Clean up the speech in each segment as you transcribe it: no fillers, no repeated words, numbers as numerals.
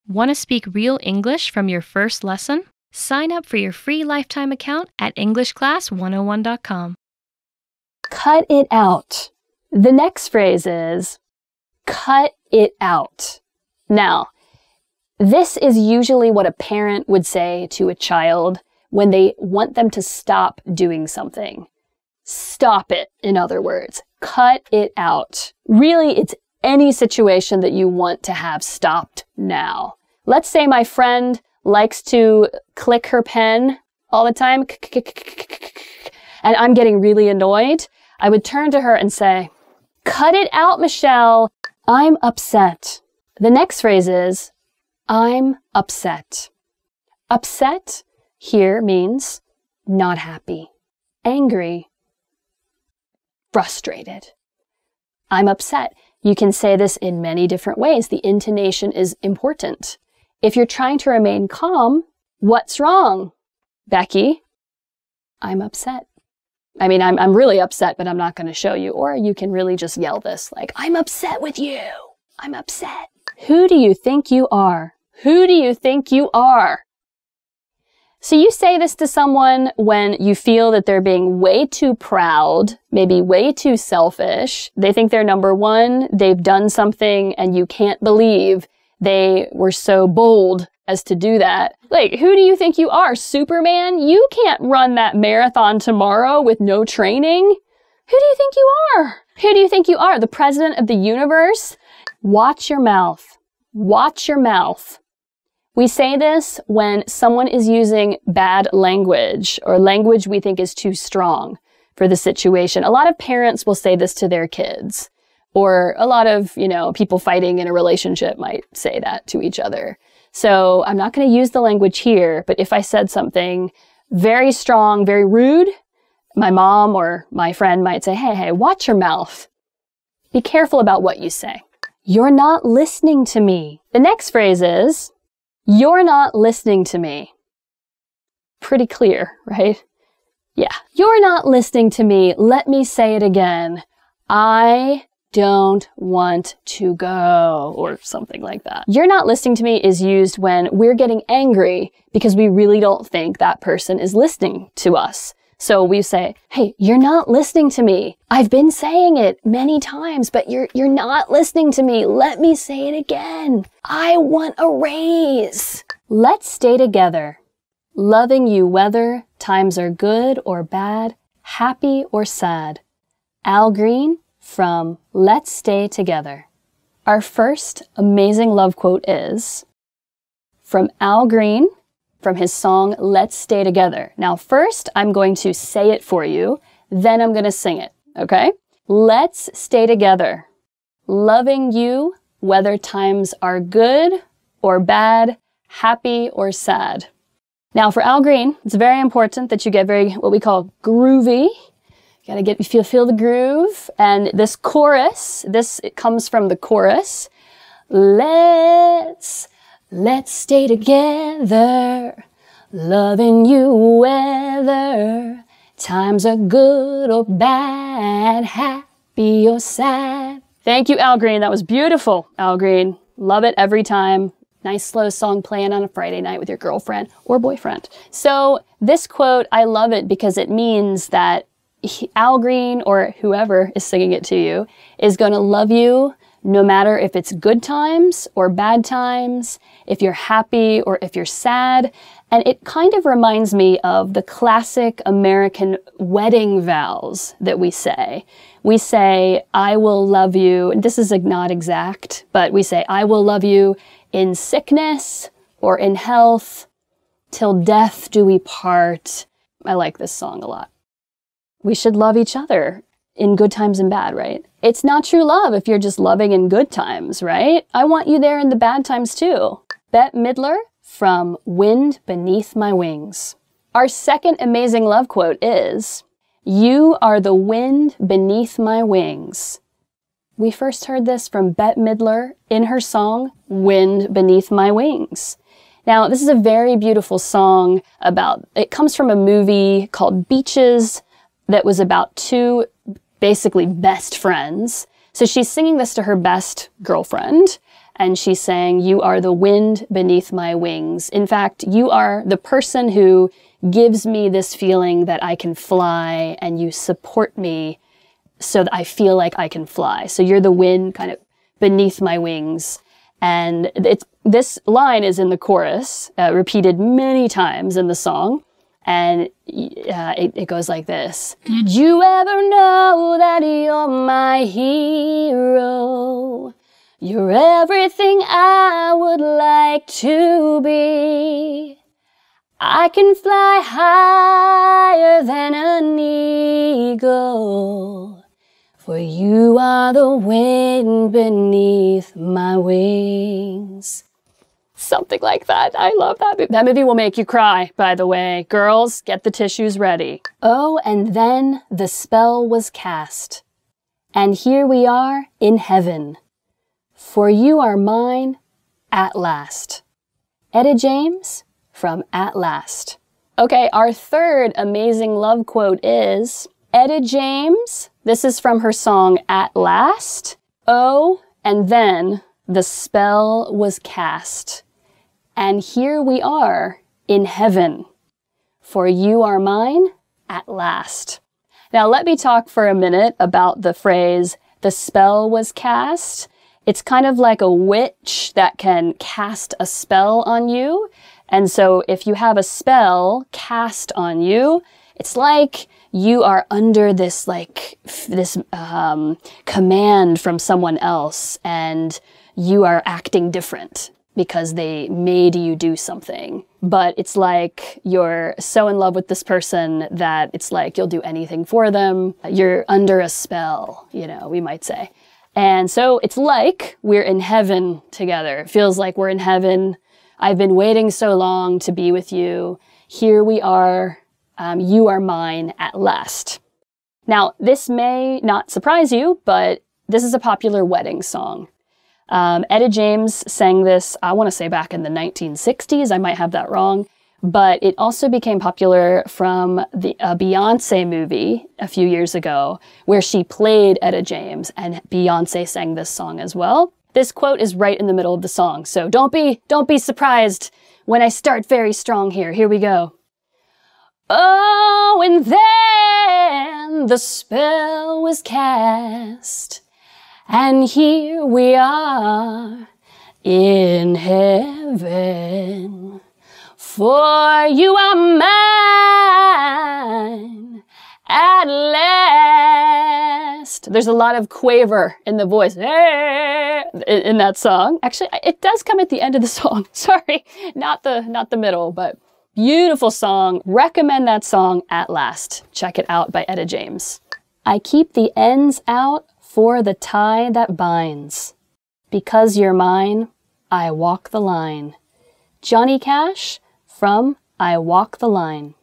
Want to speak real English from your first lesson? Sign up for your free lifetime account at EnglishClass101.com. Cut it out. The next phrase is, cut it out. Now, this is usually what a parent would say to a child when they want them to stop doing something. Stop it, in other words. Cut it out. Really, it's any situation that you want to have stopped now. Let's say my friend likes to click her pen all the time, and I'm getting really annoyed. I would turn to her and say, cut it out, Michelle. I'm upset. The next phrase is, I'm upset. Upset here means not happy, angry, frustrated. I'm upset. You can say this in many different ways. The intonation is important. If you're trying to remain calm, what's wrong? Becky, I'm upset. I mean, I'm really upset, but I'm not going to show you. Or you can really just yell this, like, I'm upset with you. I'm upset. Who do you think you are? Who do you think you are? So you say this to someone when you feel that they're being way too proud, maybe way too selfish. They think they're number one. They've done something and you can't believe they were so bold as to do that. Like, who do you think you are, Superman? You can't run that marathon tomorrow with no training. Who do you think you are? Who do you think you are, the president of the universe? Watch your mouth. Watch your mouth. We say this when someone is using bad language or language we think is too strong for the situation. A lot of parents will say this to their kids, or a lot of, people fighting in a relationship might say that to each other. So I'm not going to use the language here, but if I said something very strong, very rude, my mom or my friend might say, hey, watch your mouth. Be careful about what you say. You're not listening to me. The next phrase is, you're not listening to me. Pretty clear, right? Yeah. You're not listening to me. Let me say it again. I don't want to go, or something like that. You're not listening to me is used when we're getting angry because we really don't think that person is listening to us. So we say, hey, you're not listening to me. I've been saying it many times, but you're not listening to me. Let me say it again. I want a raise. Let's stay together. Loving you whether times are good or bad, happy or sad. Al Green from Let's Stay Together. Our first amazing love quote is from Al Green, from his song, Let's Stay Together. Now, first, I'm going to say it for you, then I'm going to sing it, okay? Let's stay together. Loving you, whether times are good or bad, happy or sad. Now, for Al Green, it's very important that you get what we call groovy. You gotta feel the groove. And this chorus, it comes from the chorus. Let's stay together, loving you whether times are good or bad, happy or sad. Thank you, Al Green. That was beautiful, Al Green. Love it every time. Nice slow song playing on a Friday night with your girlfriend or boyfriend. So this quote, I love it because it means that Al Green, or whoever is singing it to you, is going to love you no matter if it's good times or bad times, if you're happy or if you're sad. And it kind of reminds me of the classic American wedding vows that we say. We say, I will love you, and this is not exact, but we say, I will love you in sickness or in health, till death do we part. I like this song a lot. We should love each other in good times and bad, right? It's not true love if you're just loving in good times, right? I want you there in the bad times too. Bette Midler from Wind Beneath My Wings. Our second amazing love quote is, you are the wind beneath my wings. We first heard this from Bette Midler in her song, Wind Beneath My Wings. Now, this is a very beautiful song it comes from a movie called Beaches that was about two basically best friends. So she's singing this to her best girlfriend, And she's saying, you are the wind beneath my wings. In fact, you are the person who gives me this feeling that I can fly, and you support me so that I feel like I can fly. So you're the wind kind of beneath my wings. And this line is in the chorus, repeated many times in the song. And it goes like this. Did you ever know that you're my hero? You're everything I would like to be. I can fly higher than an eagle, for you are the wind beneath my wings. Something like that. I love that movie. That movie will make you cry, by the way. Girls, get the tissues ready. Oh, and then the spell was cast, and here we are in heaven, for you are mine at last. Etta James from At Last. Okay, our third amazing love quote is Etta James. This is from her song At Last. Oh, and then the spell was cast, and here we are in heaven, for you are mine at last. Now let me talk for a minute about the phrase, the spell was cast. It's kind of like a witch that can cast a spell on you. And so if you have a spell cast on you, it's like you are under this command from someone else, and you are acting different because they made you do something. But it's like you're so in love with this person that it's like you'll do anything for them. You're under a spell, we might say. And so it's like we're in heaven together. It feels like we're in heaven. I've been waiting so long to be with you. Here we are. You are mine at last. Now, this may not surprise you, but this is a popular wedding song. Etta James sang this, I want to say back in the 1960s. I might have that wrong. But it also became popular from a Beyonce movie a few years ago, where she played Etta James, and Beyonce sang this song as well. This quote is right in the middle of the song, so don't be surprised when I start very strong here. Here we go. Oh, and then the spell was cast, and here we are in heaven, for you are mine at last. There's a lot of quaver in the voice in that song. Actually, it does come at the end of the song. Sorry, not the middle, but beautiful song. Recommend that song, At Last. Check it out by Etta James. I keep the ends out for the tie that binds. Because you're mine, I walk the line. Johnny Cash from I Walk the Line.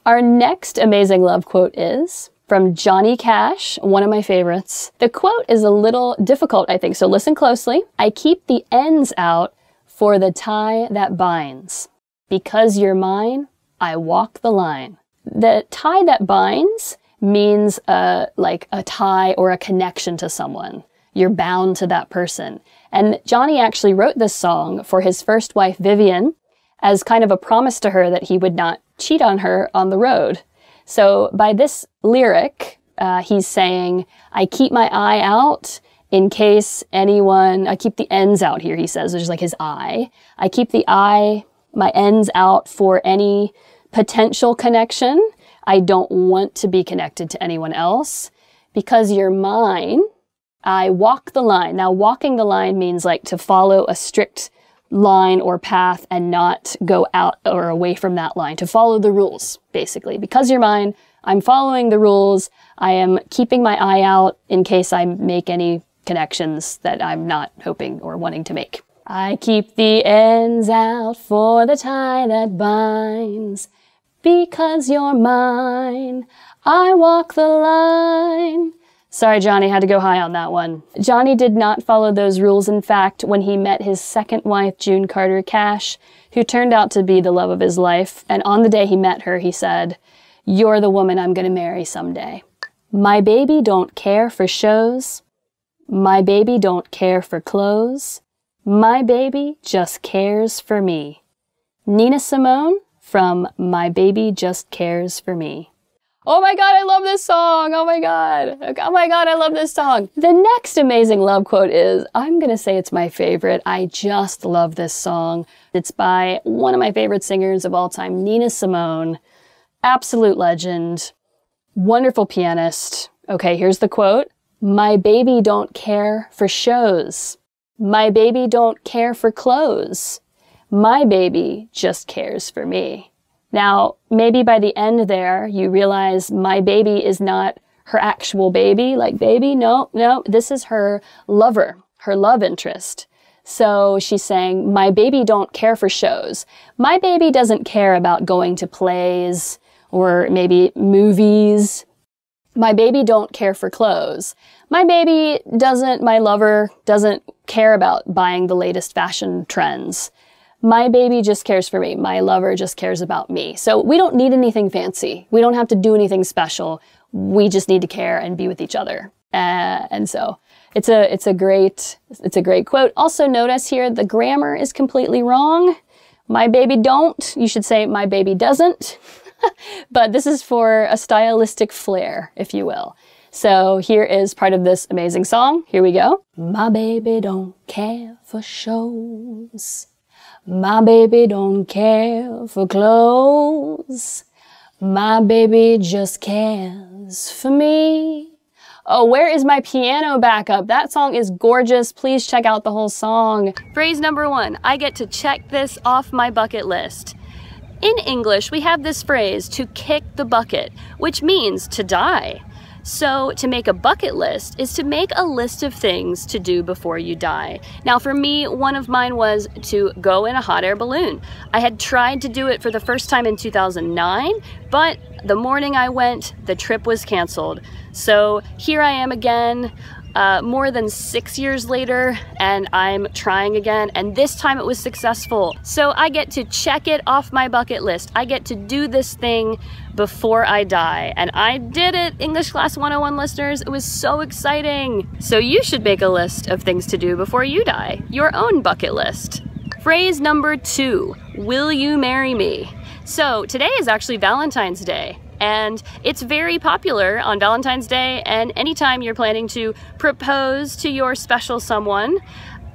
Our next amazing love quote is from Johnny Cash, one of my favorites. The quote is a little difficult, I think, so listen closely. I keep the ends out for the tie that binds. Because you're mine, I walk the line. The tie that binds means like a tie or a connection to someone. You're bound to that person. And Johnny actually wrote this song for his first wife, Vivian, as kind of a promise to her that he would not cheat on her on the road. So by this lyric, he's saying, I keep my eye out in case anyone, I keep the ends out here, he says, which is like his eye. I keep my ends out for any potential connection. I don't want to be connected to anyone else. Because you're mine, I walk the line. Now, walking the line means like to follow a strict line or path and not go out or away from that line, to follow the rules, basically. Because you're mine, I'm following the rules. I am keeping my eye out in case I make any connections that I'm not hoping or wanting to make. I keep the ends out for the tie that binds. Because you're mine, I walk the line. Sorry, Johnny, had to go high on that one. Johnny did not follow those rules. In fact, when he met his second wife, June Carter Cash, who turned out to be the love of his life, and on the day he met her, he said, "You're the woman I'm gonna marry someday." My baby don't care for shows. My baby don't care for clothes. My baby just cares for me. Nina Simone from My Baby Just Cares for Me. Oh my God, I love this song. Oh my God. Oh my God, I love this song. The next amazing love quote is, I'm gonna say it's my favorite. I just love this song. It's by one of my favorite singers of all time, Nina Simone. Absolute legend. Wonderful pianist. Okay, here's the quote. My baby don't care for shows. My baby don't care for clothes. My baby just cares for me. Now, maybe by the end there, you realize my baby is not her actual baby, like baby, no, this is her lover, her love interest. So she's saying, my baby don't care for shows. My baby doesn't care about going to plays or maybe movies. My baby don't care for clothes. My lover doesn't care about buying the latest fashion trends. My baby just cares for me. My lover just cares about me. So we don't need anything fancy. We don't have to do anything special. We just need to care and be with each other. And so it's a great quote. Also notice here the grammar is completely wrong. My baby don't. You should say my baby doesn't. But this is for a stylistic flair, if you will. So here is part of this amazing song. Here we go. My baby don't care for shows. My baby don't care for clothes. My baby just cares for me. Oh, where is my piano backup? That song is gorgeous. Please check out the whole song. Phrase number 1, I get to check this off my bucket list. In English, we have this phrase, to kick the bucket, which means to die. So to make a bucket list is to make a list of things to do before you die. Now for me, one of mine was to go in a hot air balloon. I had tried to do it for the first time in 2009, but the morning I went, the trip was canceled. So here I am again, more than 6 years later, and I'm trying again, and this time it was successful. So I get to check it off my bucket list. I get to do this thing before I die, and I did it, English Class 101 listeners. It was so exciting. So you should make a list of things to do before you die, your own bucket list. Phrase number 2, will you marry me? So today is actually Valentine's Day. And it's very popular on Valentine's Day and anytime you're planning to propose to your special someone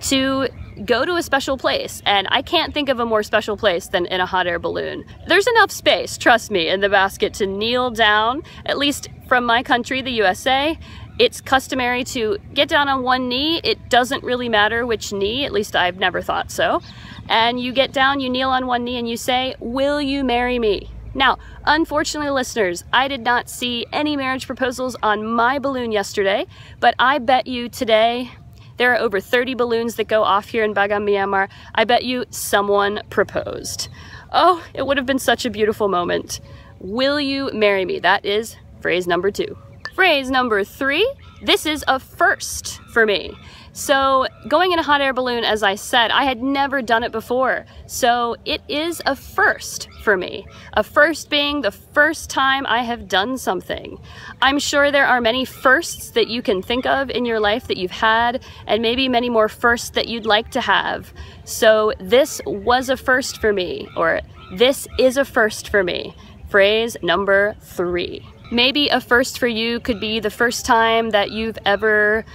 to go to a special place. And I can't think of a more special place than in a hot air balloon. There's enough space, trust me, in the basket to kneel down. At least from my country, the USA, it's customary to get down on one knee. It doesn't really matter which knee, at least I've never thought so. And you get down, you kneel on one knee and you say, will you marry me? Now, unfortunately, listeners, I did not see any marriage proposals on my balloon yesterday, but I bet you today, there are over 30 balloons that go off here in Bagam, Myanmar. I bet you someone proposed. Oh, it would have been such a beautiful moment. Will you marry me? That is phrase number 2. Phrase number 3, this is a first for me. So going in a hot air balloon, as I said, I had never done it before. So it is a first for me. A first being the first time I have done something. I'm sure there are many firsts that you can think of in your life that you've had, and maybe many more firsts that you'd like to have. So this was a first for me, or this is a first for me. Phrase number 3. Maybe a first for you could be the first time that you've ever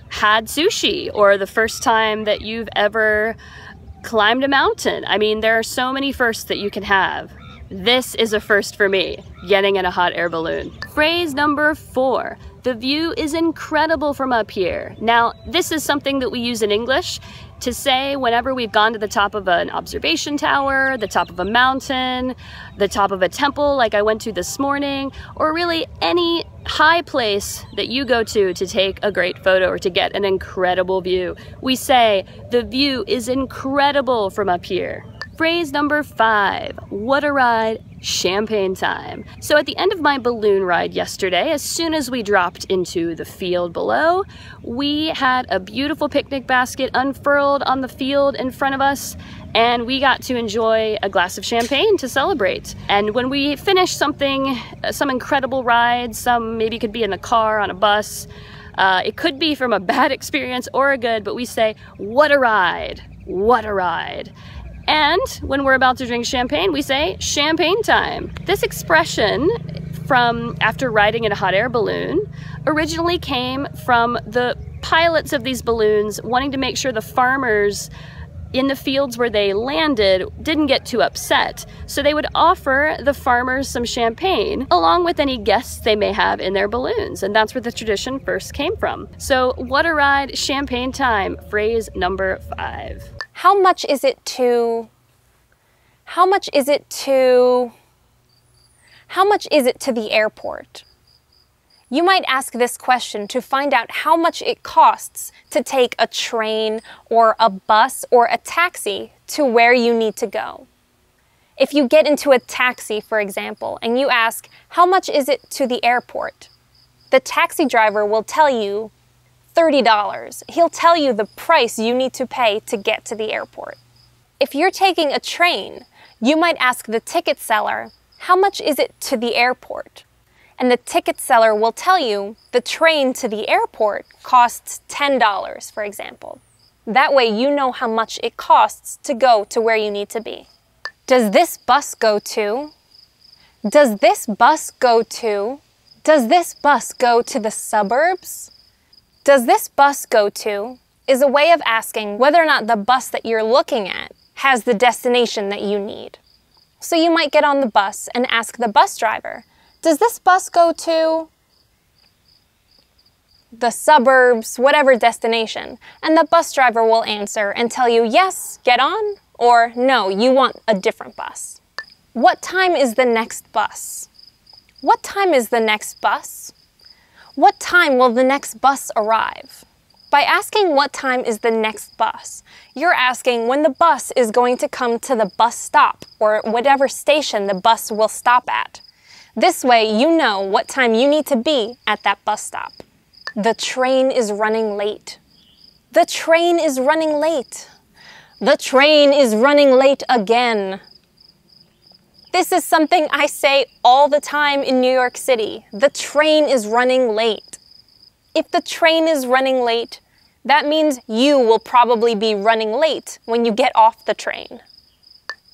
had sushi, or the first time that you've ever climbed a mountain. I mean, there are so many firsts that you can have. This is a first for me, getting in a hot air balloon. Phrase number 4, the view is incredible from up here. Now, this is something that we use in English to say whenever we've gone to the top of an observation tower, the top of a mountain, the top of a temple like I went to this morning, or really any high place that you go to take a great photo or to get an incredible view. We say, the view is incredible from up here. Phrase number 5, what a ride, champagne time. So at the end of my balloon ride yesterday, as soon as we dropped into the field below, we had a beautiful picnic basket unfurled on the field in front of us, and we got to enjoy a glass of champagne to celebrate. And when we finish something, some incredible ride, some maybe could be in the car, on a bus, It could be from a bad experience or a good, but we say, what a ride, what a ride. And when we're about to drink champagne, we say champagne time. This expression from after riding in a hot air balloon originally came from the pilots of these balloons wanting to make sure the farmers in the fields where they landed didn't get too upset. So they would offer the farmers some champagne along with any guests they may have in their balloons. And that's where the tradition first came from. So what a ride, champagne time, phrase number 5. How much is it to the airport? You might ask this question to find out how much it costs to take a train or a bus or a taxi to where you need to go. If you get into a taxi, for example, and you ask, how much is it to the airport? The taxi driver will tell you $30. He'll tell you the price you need to pay to get to the airport. If you're taking a train, you might ask the ticket seller, how much is it to the airport? And the ticket seller will tell you the train to the airport costs $10, for example. That way you know how much it costs to go to where you need to be. Does this bus go to? Does this bus go to? Does this bus go to the suburbs? Does this bus go to is a way of asking whether or not the bus that you're looking at has the destination that you need. So you might get on the bus and ask the bus driver, does this bus go to the suburbs, whatever destination? And the bus driver will answer and tell you, yes, get on, or no, you want a different bus. What time is the next bus? What time is the next bus? What time will the next bus arrive? By asking what time is the next bus, you're asking when the bus is going to come to the bus stop or whatever station the bus will stop at. This way you know what time you need to be at that bus stop. The train is running late. The train is running late. The train is running late again. This is something I say all the time in New York City. The train is running late. If the train is running late, that means you will probably be running late when you get off the train.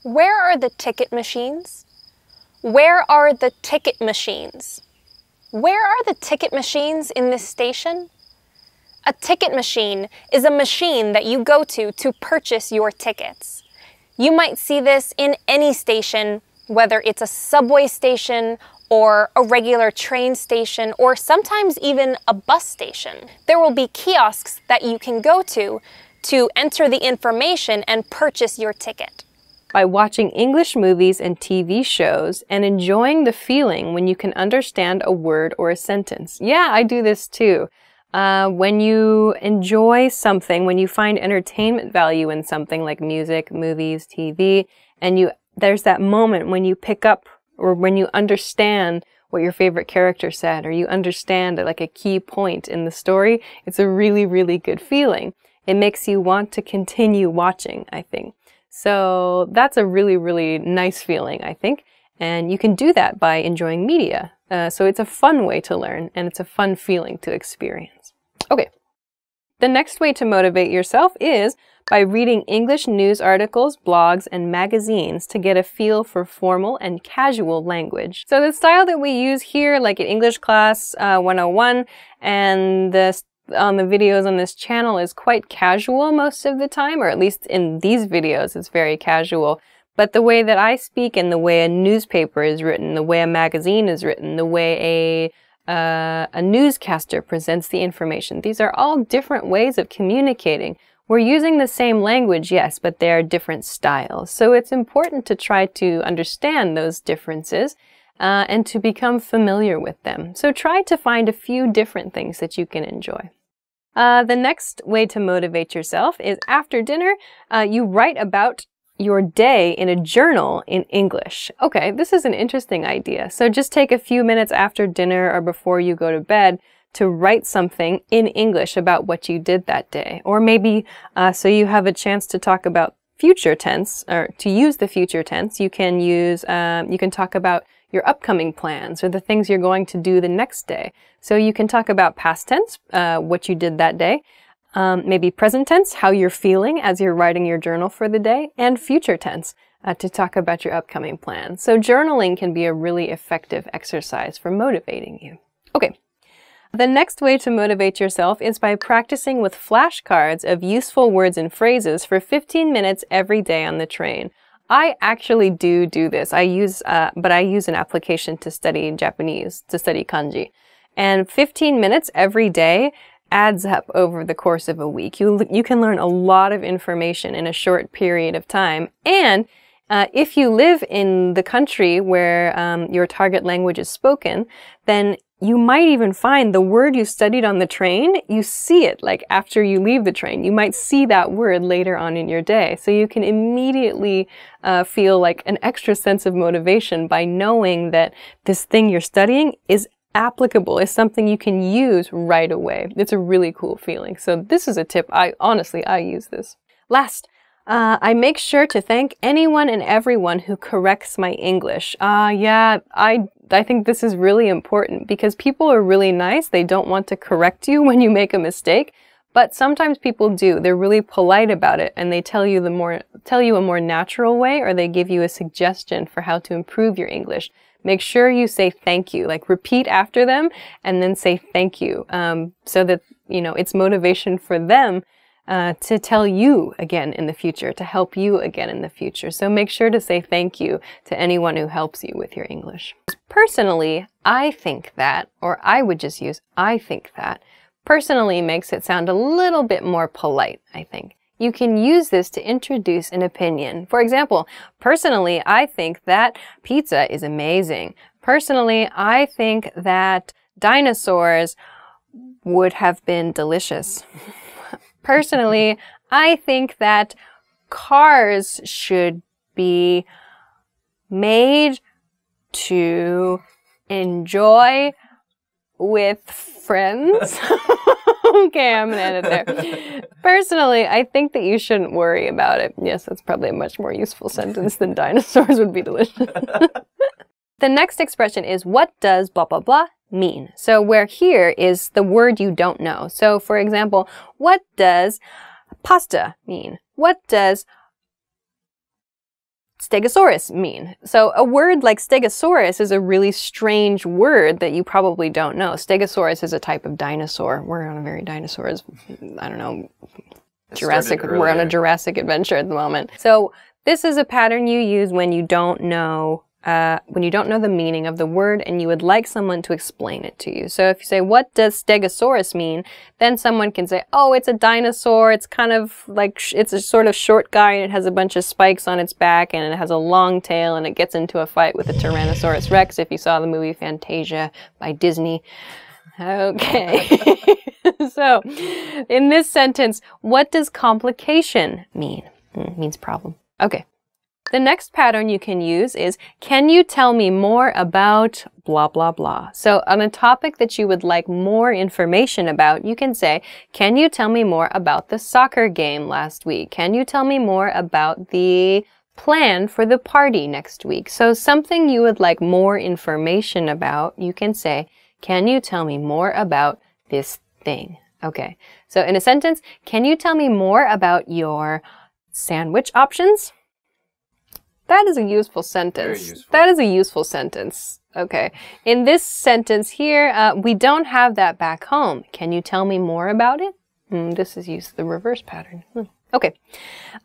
Where are the ticket machines? Where are the ticket machines? Where are the ticket machines in this station? A ticket machine is a machine that you go to purchase your tickets. You might see this in any station, whether it's a subway station or a regular train station, or sometimes even a bus station. There will be kiosks that you can go to enter the information and purchase your ticket. By watching English movies and TV shows and enjoying the feeling when you can understand a word or a sentence. Yeah, I do this too. When you enjoy something, when you find entertainment value in something like music, movies, TV, and there's that moment when you pick up or when you understand what your favorite character said, or you understand like a key point in the story, it's a really, really good feeling. It makes you want to continue watching, I think. So that's a really, really nice feeling, I think. And you can do that by enjoying media. So it's a fun way to learn, and it's a fun feeling to experience. Okay. The next way to motivate yourself is by reading English news articles, blogs, and magazines to get a feel for formal and casual language. So the style that we use here, like in English Class 101, and on the videos on this channel is quite casual most of the time, or at least in these videos it's very casual. But the way that I speak and the way a newspaper is written, the way a magazine is written, the way a newscaster presents the information, these are all different ways of communicating. We're using the same language, yes, but they are different styles. So it's important to try to understand those differences and to become familiar with them. So try to find a few different things that you can enjoy. The next way to motivate yourself is after dinner, you write about your day in a journal in English. Okay, this is an interesting idea. So just take a few minutes after dinner or before you go to bed to write something in English about what you did that day. Or maybe so you have a chance to talk about future tense, or to use the future tense, you can use, you can talk about your upcoming plans or the things you're going to do the next day. So you can talk about past tense, what you did that day, maybe present tense, how you're feeling as you're writing your journal for the day, and future tense, to talk about your upcoming plans. So journaling can be a really effective exercise for motivating you. Okay. The next way to motivate yourself is by practicing with flashcards of useful words and phrases for 15 minutes every day on the train. I actually do this. But I use an application to study Japanese, to study kanji. And 15 minutes every day adds up over the course of a week. You can learn a lot of information in a short period of time. And if you live in the country where your target language is spoken, then you might even find the word you studied on the train, you see it like after you leave the train. You might see that word later on in your day. So you can immediately feel like an extra sense of motivation by knowing that this thing you're studying is applicable, is something you can use right away. It's a really cool feeling. So this is a tip. I use this. Last, I make sure to thank anyone and everyone who corrects my English. Yeah, I think this is really important because people are really nice. They don't want to correct you when you make a mistake, but sometimes people do. They're really polite about it and they tell you a more natural way, or they give you a suggestion for how to improve your English. Make sure you say thank you, like repeat after them and then say thank you, so that, you know, it's motivation for them to tell you again in the future, to help you again in the future. So make sure to say thank you to anyone who helps you with your English. Personally, I think that, or I would just use I think that, personally makes it sound a little bit more polite, I think. You can use this to introduce an opinion. For example, personally, I think that pizza is amazing. Personally, I think that dinosaurs would have been delicious. Personally, I think that cars should be made to enjoy with friends. Okay, I'm gonna edit there. Personally, I think that you shouldn't worry about it. Yes, that's probably a much more useful sentence than dinosaurs would be delicious. The next expression is, what does blah blah blah mean? So where here is the word you don't know. So for example, what does pasta mean? What does Stegosaurus mean? So a word like Stegosaurus is a really strange word that you probably don't know. Stegosaurus is a type of dinosaur. We're on a very dinosaurs, I don't know, we're on a Jurassic adventure at the moment. So this is a pattern you use when you don't know the meaning of the word and you would like someone to explain it to you. So if you say, what does Stegosaurus mean? Then someone can say, oh, it's a dinosaur. It's kind of like, it's a sort of short guy and it has a bunch of spikes on its back and it has a long tail and it gets into a fight with a Tyrannosaurus Rex if you saw the movie Fantasia by Disney. Okay. So in this sentence, what does complication mean? It means problem. Okay. The next pattern you can use is, can you tell me more about blah, blah, blah? So on a topic that you would like more information about, you can say, can you tell me more about the soccer game last week? Can you tell me more about the plan for the party next week? So something you would like more information about, you can say, can you tell me more about this thing? Okay. So in a sentence, can you tell me more about your sandwich options? That is a useful sentence. Very useful. That is a useful sentence. Okay. In this sentence here, we don't have that back home. Can you tell me more about it? This is used the reverse pattern. Okay.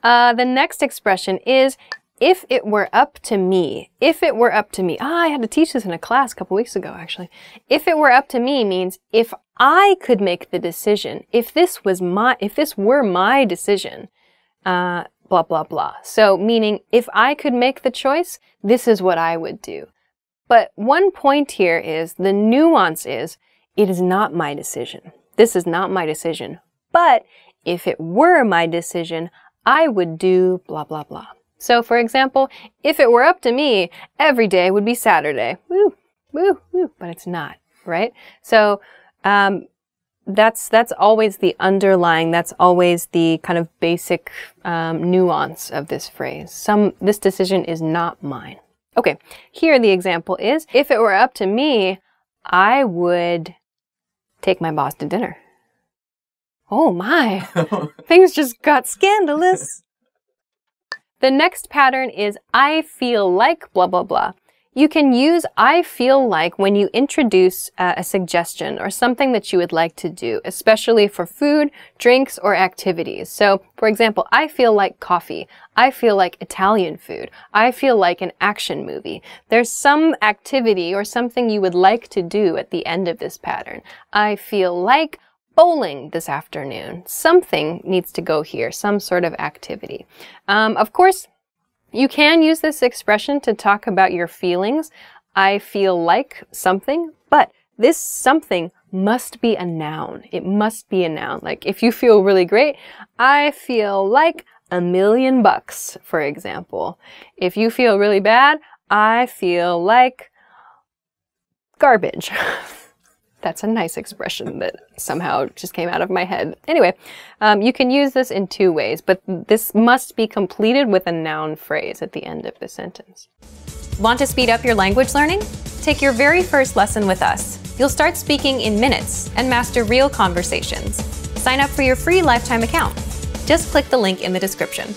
The next expression is, if it were up to me. If it were up to me. I had to teach this in a class a couple weeks ago, actually. If it were up to me means if I could make the decision. If this were my decision. Blah, blah, blah. So meaning, if I could make the choice, this is what I would do. But one point here is, the nuance is, it is not my decision. This is not my decision. But if it were my decision, I would do blah, blah, blah. So for example, if it were up to me, every day would be Saturday. Woo, woo, woo. But it's not, right? So that's always the underlying, that's always the kind of basic nuance of this phrase. This decision is not mine. Okay, here the example is, if it were up to me, I would take my boss to dinner. Oh my, things just got scandalous. The next pattern is I feel like blah, blah, blah. You can use I feel like when you introduce a suggestion or something that you would like to do, especially for food, drinks, or activities. So, for example, I feel like coffee. I feel like Italian food. I feel like an action movie. There's some activity or something you would like to do at the end of this pattern. I feel like bowling this afternoon. Something needs to go here, some sort of activity. Of course, you can use this expression to talk about your feelings. I feel like something, but this something must be a noun. It must be a noun. Like if you feel really great, I feel like $1,000,000, for example. If you feel really bad, I feel like garbage. That's a nice expression that somehow just came out of my head. Anyway, you can use this in two ways, but this must be completed with a noun phrase at the end of the sentence. Want to speed up your language learning? Take your very first lesson with us. You'll start speaking in minutes and master real conversations. Sign up for your free lifetime account. Just click the link in the description.